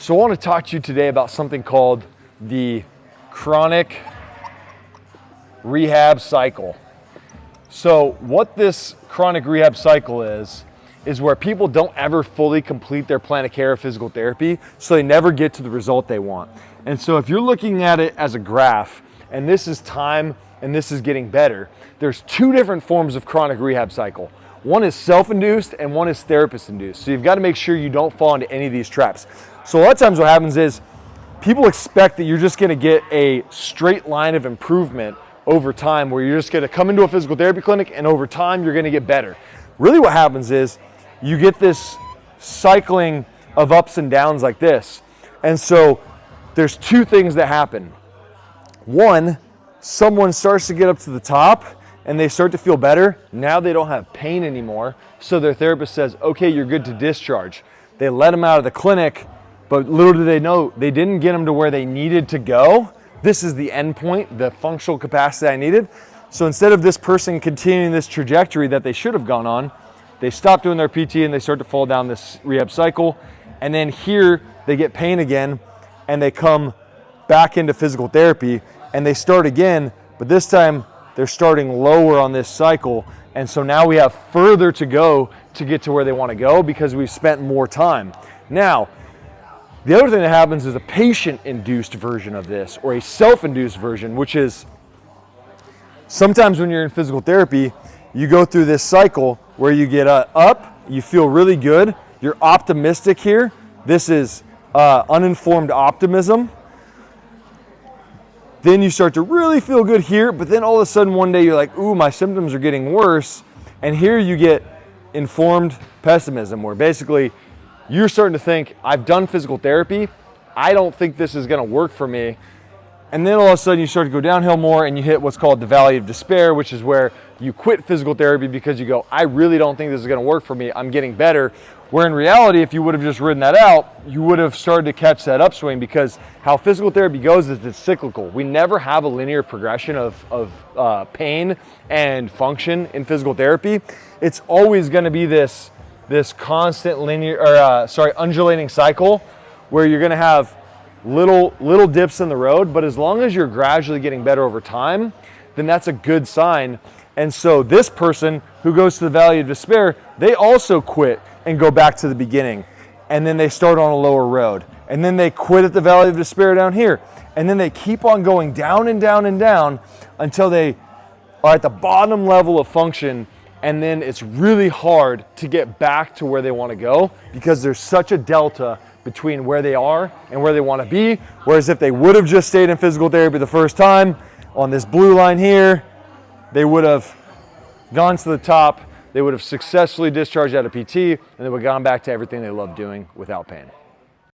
So I want to talk to you today about something called the chronic rehab cycle. So what this chronic rehab cycle is where people don't ever fully complete their plan of care of physical therapy, so they never get to the result they want. And so if you're looking at it as a graph, and this is time and this is getting better, there's two different forms of chronic rehab cycle. One is self-induced and one is therapist-induced. So you've got to make sure you don't fall into any of these traps. So a lot of times what happens is people expect that you're just going to get a straight line of improvement over time, where you're just going to come into a physical therapy clinic and over time you're going to get better. Really what happens is you get this cycling of ups and downs like this. And so there's two things that happen. One, someone starts to get up to the top and they start to feel better. Now they don't have pain anymore. So their therapist says, okay, you're good to discharge. They let them out of the clinic, but little do they know, they didn't get them to where they needed to go. This is the end point, the functional capacity I needed. So instead of this person continuing this trajectory that they should have gone on, they stop doing their PT and they start to fall down this rehab cycle. And then here they get pain again and they come back into physical therapy and they start again, but this time they're starting lower on this cycle. And so now we have further to go to get to where they want to go because we've spent more time. Now, the other thing that happens is a patient-induced version of this, or a self-induced version, which is sometimes when you're in physical therapy, you go through this cycle where you get up, you feel really good, you're optimistic here. This is uninformed optimism. Then you start to really feel good here, but then all of a sudden one day you're like, ooh, my symptoms are getting worse. And here you get informed pessimism, where basically you're starting to think, I've done physical therapy, I don't think this is gonna work for me. And then all of a sudden you start to go downhill more and you hit what's called the valley of despair, which is where you quit physical therapy because you go, I really don't think this is gonna work for me, I'm getting better. Where in reality, if you would have just ridden that out, you would have started to catch that upswing, because how physical therapy goes is it's cyclical. We never have a linear progression of pain and function in physical therapy. It's always gonna be this constant undulating cycle where you're gonna have little dips in the road, but as long as you're gradually getting better over time, then that's a good sign. And so this person who goes to the valley of despair, they also quit and go back to the beginning. And then they start on a lower road. And then they quit at the valley of despair down here. And then they keep on going down and down and down until they are at the bottom level of function. And then it's really hard to get back to where they want to go, because there's such a delta between where they are and where they want to be. Whereas if they would have just stayed in physical therapy the first time, on this blue line here, they would have gone to the top, they would have successfully discharged out of PT, and they would have gone back to everything they loved doing without pain.